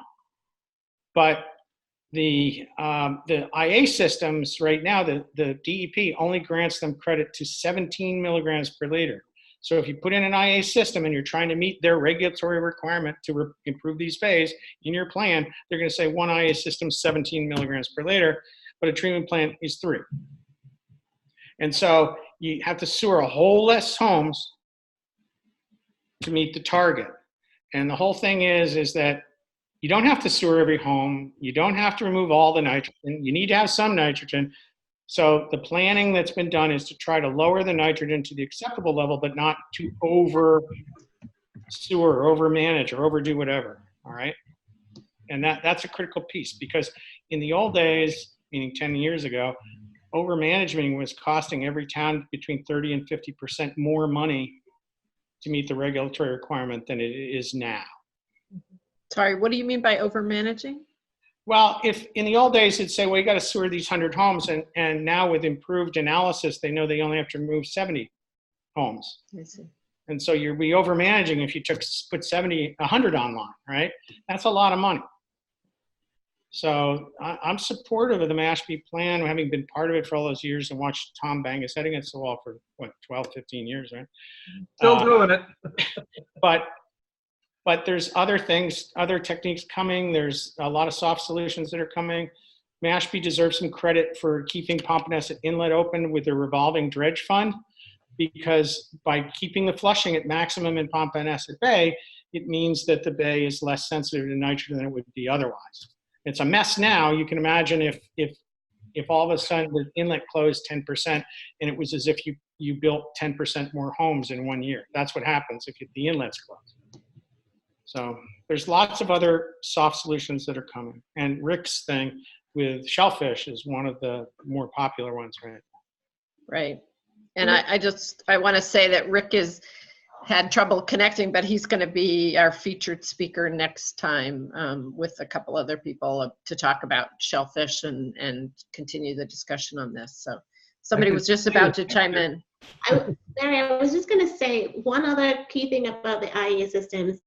[SPEAKER 3] But the IA systems right now, the DEP only grants them credit to 17 milligrams per liter. So if you put in an IA system and you're trying to meet their regulatory requirement to improve these bays in your plan, they're going to say one IA system is 17 milligrams per liter, but a treatment plant is 3. And so you have to sewer a whole less homes to meet the target. And the whole thing is that you don't have to sewer every home. You don't have to remove all the nitrogen. You need to have some nitrogen. So the planning that's been done is to try to lower the nitrogen to the acceptable level, but not to over sewer, over manage, or overdo whatever. All right. And that's a critical piece, because in the old days, meaning 10 years ago, overmanaging was costing every town between 30 and 50% more money to meet the regulatory requirement than it is now.
[SPEAKER 1] Sorry, what do you mean by overmanaging?
[SPEAKER 3] Well, if in the old days it'd say, well, you got to sewer these 100 homes, and now with improved analysis, they know they only have to remove 70 homes.
[SPEAKER 1] I see.
[SPEAKER 3] And so you'd be overmanaging if you put 100 online, right? That's a lot of money. So I'm supportive of the Mashpee plan, having been part of it for all those years and watched Tom bang his head against the wall for, what, 12, 15 years, right?
[SPEAKER 6] Still doing it.
[SPEAKER 3] But there's other things, other techniques coming. There's a lot of soft solutions that are coming. Mashpee deserves some credit for keeping Pompanesett Inlet open with the revolving dredge fund, because by keeping the flushing at maximum in Pompanesett Bay, it means that the bay is less sensitive to nitrogen than it would be otherwise. It's a mess now. You can imagine if all of a sudden the inlet closed 10% and it was as if you built 10% more homes in 1 year. That's what happens if the inlet's closed. So there's lots of other soft solutions that are coming. And Rick's thing with shellfish is one of the more popular ones, right?
[SPEAKER 1] Right. And I want to say that Rick had trouble connecting, but he's going to be our featured speaker next time with a couple other people to talk about shellfish and continue the discussion on this. So somebody was just about to chime in.
[SPEAKER 4] Mary, I was just going to say one other key thing about the IEA systems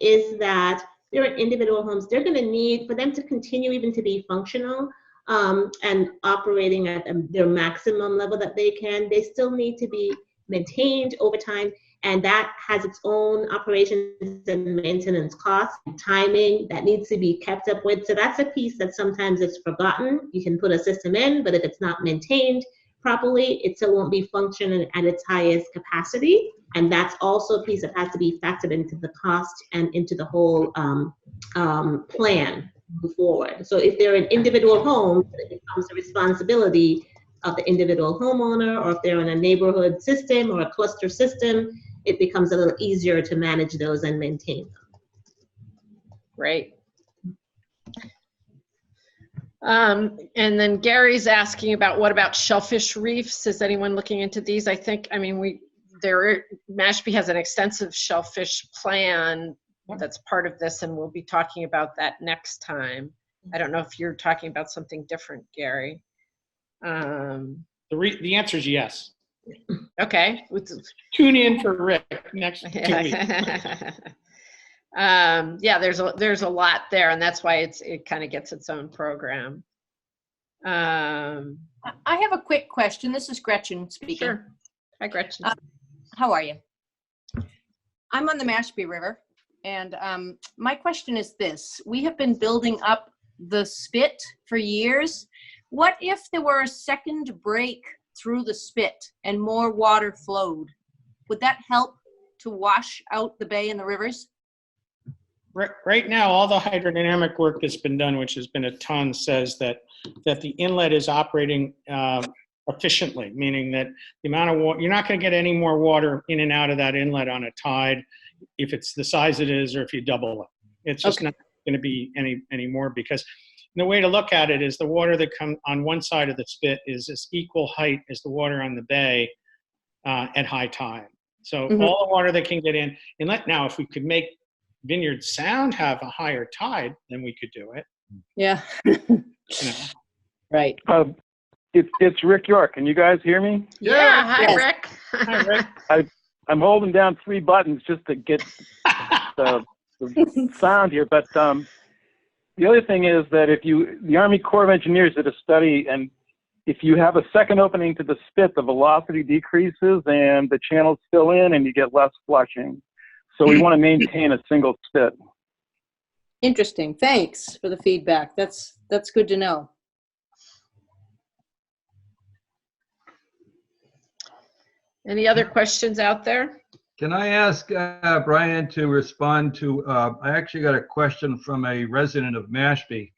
[SPEAKER 4] is that there are individual homes. They're going to need, for them to continue even to be functional and operating at their maximum level that they can, they still need to be maintained over time. And that has its own operations and maintenance costs, timing that needs to be kept up with. So that's a piece that sometimes is forgotten. You can put a system in, but if it's not maintained properly, it still won't be functioning at its highest capacity. And that's also a piece that has to be factored into the cost and into the whole plan moving forward. So if they're an individual home, it becomes a responsibility of the individual homeowner, or if they're in a neighborhood system or a cluster system, it becomes a little easier to manage those and maintain them.
[SPEAKER 1] Great. And then Gary's asking about what about shellfish reefs? Is anyone looking into these? Mashpee has an extensive shellfish plan that's part of this, and we'll be talking about that next time. I don't know if you're talking about something different, Gary.
[SPEAKER 3] The answer is yes.
[SPEAKER 1] Okay.
[SPEAKER 3] Tune in for Rick next 2 weeks.
[SPEAKER 1] Yeah, there's a lot there, and that's why it kind of gets its own program.
[SPEAKER 8] I have a quick question. This is Gretchen speaking.
[SPEAKER 1] Sure. Hi, Gretchen.
[SPEAKER 8] How are you? I'm on the Mashpee River, and my question is this. We have been building up the spit for years. What if there were a second break through the spit and more water flowed? Would that help to wash out the bay and the rivers?
[SPEAKER 3] Right now, all the hydrodynamic work that's been done, which has been a ton, says that the inlet is operating efficiently, meaning that the amount of water, you're not going to get any more water in and out of that inlet on a tide if it's the size it is, or if you double it. It's just not going to be any more, because the way to look at it is the water that comes on one side of the spit is this equal height as the water on the bay at high tide. So all the water that can get in inlet. Now, if we could make Vineyard Sound have a higher tide, then we could do it.
[SPEAKER 8] Yeah. Right.
[SPEAKER 9] It's Rick York. Can you guys hear me?
[SPEAKER 1] Yeah. Hi,
[SPEAKER 8] Yes.
[SPEAKER 1] Rick.
[SPEAKER 3] Hi, Rick.
[SPEAKER 9] I'm holding down 3 buttons just to get the sound here. But the other thing is that the Army Corps of Engineers did a study, and if you have a second opening to the spit, the velocity decreases and the channels fill in and you get less flushing. So we want to maintain a single spit.
[SPEAKER 8] Interesting. Thanks for the feedback. That's good to know.
[SPEAKER 1] Any other questions out there?
[SPEAKER 6] Can I ask Brian to respond to, I actually got a question from a resident of Mashpee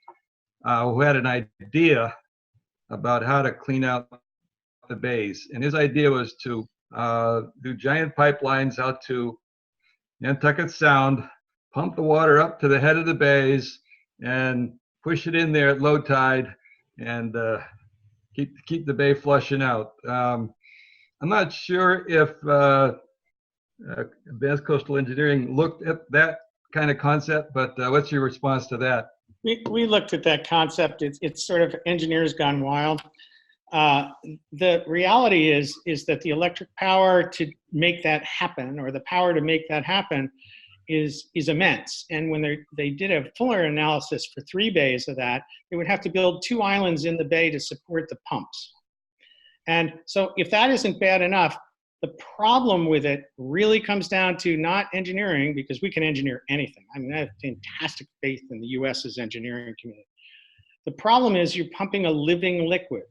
[SPEAKER 6] who had an idea about how to clean out the bays. And his idea was to do giant pipelines out to Nantucket Sound, pump the water up to the head of the bays, and push it in there at low tide and keep the bay flushing out. I'm not sure if Advanced Coastal Engineering looked at that kind of concept, but what's your response to that?
[SPEAKER 3] We looked at that concept. It's sort of engineers gone wild. The reality is that the electric power to make that happen, or the power to make that happen, is immense. And when they did a fuller analysis for 3 bays of that, they would have to build 2 islands in the bay to support the pumps. And so if that isn't bad enough, the problem with it really comes down to not engineering, because we can engineer anything. I mean, I have fantastic faith in the US's engineering community. The problem is you're pumping a living liquid.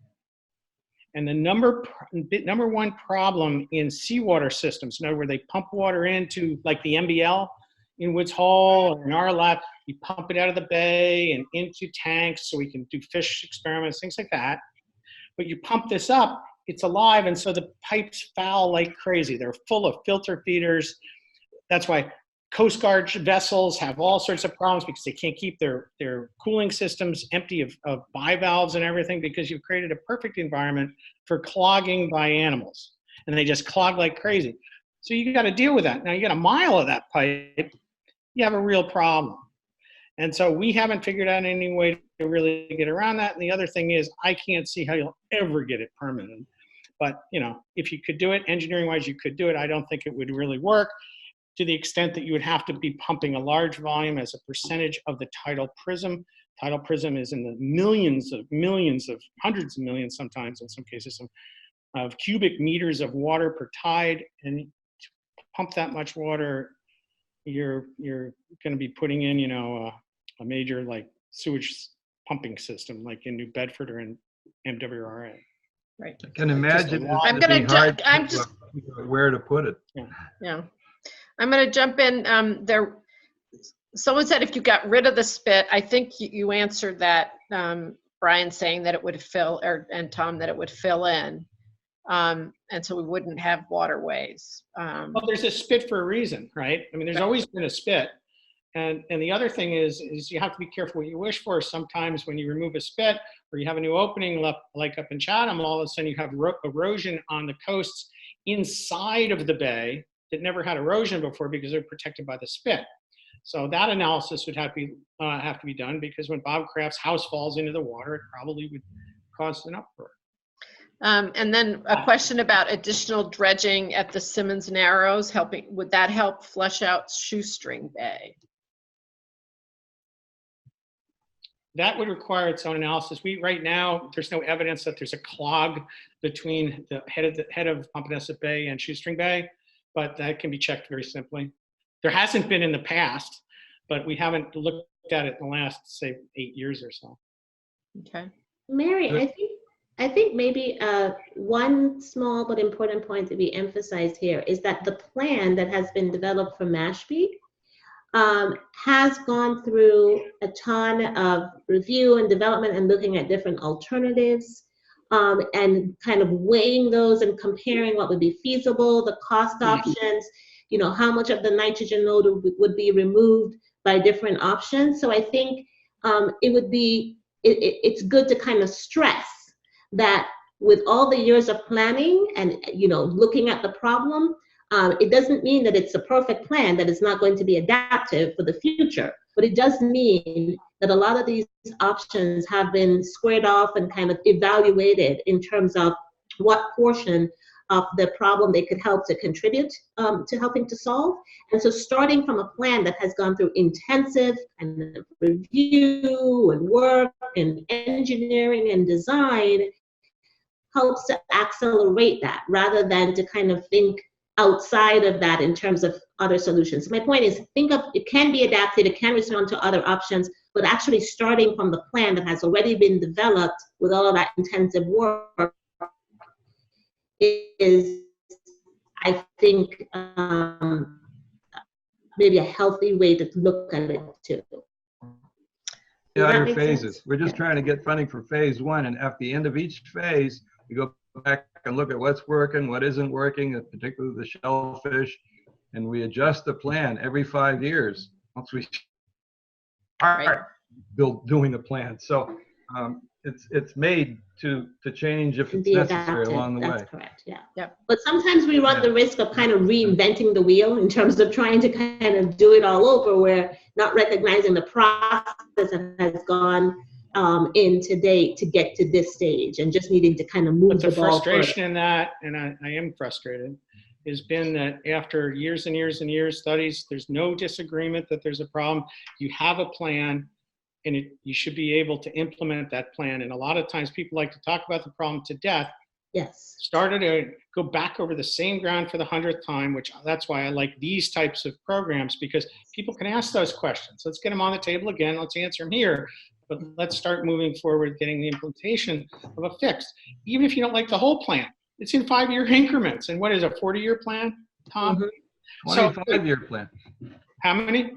[SPEAKER 3] And the number one problem in seawater systems, you know, where they pump water into, like the MBL in Woods Hole or in our lab, you pump it out of the bay and into tanks so we can do fish experiments, things like that. But you pump this up, it's alive, and so the pipes foul like crazy. They're full of filter feeders. That's why Coast Guard vessels have all sorts of problems, because they can't keep their cooling systems empty of bivalves and everything, because you've created a perfect environment for clogging by animals. And they just clog like crazy. So you got to deal with that. Now you got a mile of that pipe, you have a real problem. And so we haven't figured out any way to really get around that. And the other thing is, I can't see how you'll ever get it permanent. But, you know, if you could do it, engineering-wise, you could do it. I don't think it would really work, to the extent that you would have to be pumping a large volume as a percentage of the tidal prism. Tidal prism is in the millions of, hundreds of millions sometimes, in some cases, of cubic meters of water per tide. And to pump that much water, you're going to be putting in, you know, a major like sewage pumping system, like in New Bedford or in MWRA.
[SPEAKER 1] Right.
[SPEAKER 6] I can imagine
[SPEAKER 1] I'm going to
[SPEAKER 6] where to put it.
[SPEAKER 1] Yeah. I'm going to jump in. Someone said if you got rid of the spit, I think you answered that, Brian, saying that it would fill, and Tom, that it would fill in. And so we wouldn't have waterways.
[SPEAKER 3] Well, there's a spit for a reason, right? I mean, there's always been a spit. And the other thing is you have to be careful what you wish for. Sometimes when you remove a spit, or you have a new opening like up in Chatham, all of a sudden you have erosion on the coasts inside of the bay that never had erosion before, because they're protected by the spit. So that analysis would have to be done, because when Bob Kraft's house falls into the water, it probably would cause an uproar.
[SPEAKER 1] And then a question about additional dredging at the Simmons Narrows, would that help flush out Shoestring Bay?
[SPEAKER 3] That would require its own analysis. Right now, there's no evidence that there's a clog between the head of Pompanesett Bay and Shoestring Bay, but that can be checked very simply. There hasn't been in the past, but we haven't looked at it in the last, say, 8 years or so.
[SPEAKER 1] Okay.
[SPEAKER 4] Mary, I think maybe one small but important point to be emphasized here is that the plan that has been developed for Mashpee has gone through a ton of review and development and looking at different alternatives, and kind of weighing those and comparing what would be feasible, the cost options, you know, how much of the nitrogen load would be removed by different options. So I think it's good to kind of stress that with all the years of planning and, you know, looking at the problem, it doesn't mean that it's a perfect plan, that it's not going to be adaptive for the future, but it does mean that a lot of these options have been squared off and kind of evaluated in terms of what portion of the problem they could help to contribute to helping to solve. And so starting from a plan that has gone through intensive and review and work and engineering and design helps to accelerate that, rather than to kind of think outside of that in terms of other solutions. My point is, think of, it can be adapted, it can respond to other options, but actually starting from the plan that has already been developed with all of that intensive work is, I think, maybe a healthy way to look at it too.
[SPEAKER 6] Yeah, your phases. We're just trying to get funding for phase 1, and at the end of each phase, we go back and look at what's working, what isn't working, particularly the shellfish, and we adjust the plan every 5 years. Once we start, doing the plan. So it's made to change if it's
[SPEAKER 4] Be
[SPEAKER 6] necessary
[SPEAKER 4] adapted.
[SPEAKER 6] along the
[SPEAKER 4] That's
[SPEAKER 6] way.
[SPEAKER 4] correct. Yeah.
[SPEAKER 1] Yep.
[SPEAKER 4] But sometimes we run the risk of kind of reinventing the wheel in terms of trying to kind of do it all over, where not recognizing the process that has gone in to date to get to this stage, and just needing to kind of move
[SPEAKER 3] But the
[SPEAKER 4] the ball forward.
[SPEAKER 3] frustration in that, and I am frustrated, has been that after years and years and years studies, there's no disagreement that there's a problem. You have a plan, and you should be able to implement that plan. And a lot of times people like to talk about the problem to death,
[SPEAKER 4] Yes.
[SPEAKER 3] started to go back over the same ground for the 100th time, which that's why I like these types of programs, because people can ask those questions. Let's get them on the table again. Let's answer them here. But let's start moving forward, getting the implementation of a fix. Even if you don't like the whole plan, it's in 5-year increments. And what is a 40-year plan, Tom?
[SPEAKER 4] Mm-hmm.
[SPEAKER 6] 25-year plan.
[SPEAKER 3] How many?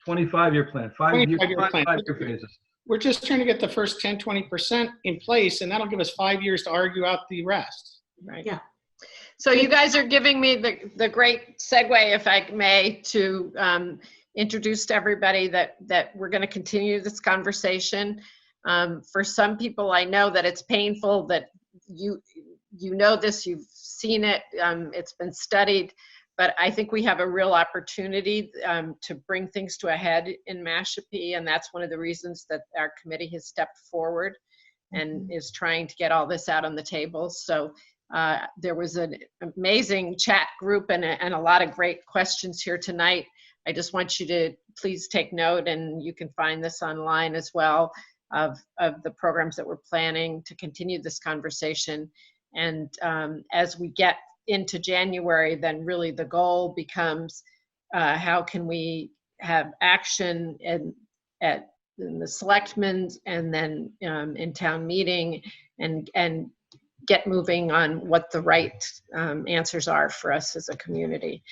[SPEAKER 6] 25-year plan. 5-year
[SPEAKER 3] 25-year plan.
[SPEAKER 6] 5-year phases.
[SPEAKER 3] We're just trying to get the first 10, 20% in place, and that'll give us 5 years to argue out the rest.
[SPEAKER 1] Right.
[SPEAKER 4] Yeah.
[SPEAKER 1] So you guys are giving me the great segue, if I may, to introduce to everybody that we're going to continue this conversation. For some people, I know that it's painful that you know this, you've seen it, it's been studied, but I think we have a real opportunity to bring things to a head in Mashpee, and that's one of the reasons that our committee has stepped forward and is trying to get all this out on the table. So there was an amazing chat group and a lot of great questions here tonight. I just want you to please take note, and you can find this online as well, of the programs that we're planning to continue this conversation. And as we get into January, then really the goal becomes how can we have action in the selectmen's and then in town meeting, and get moving on what the right answers are for us as a community.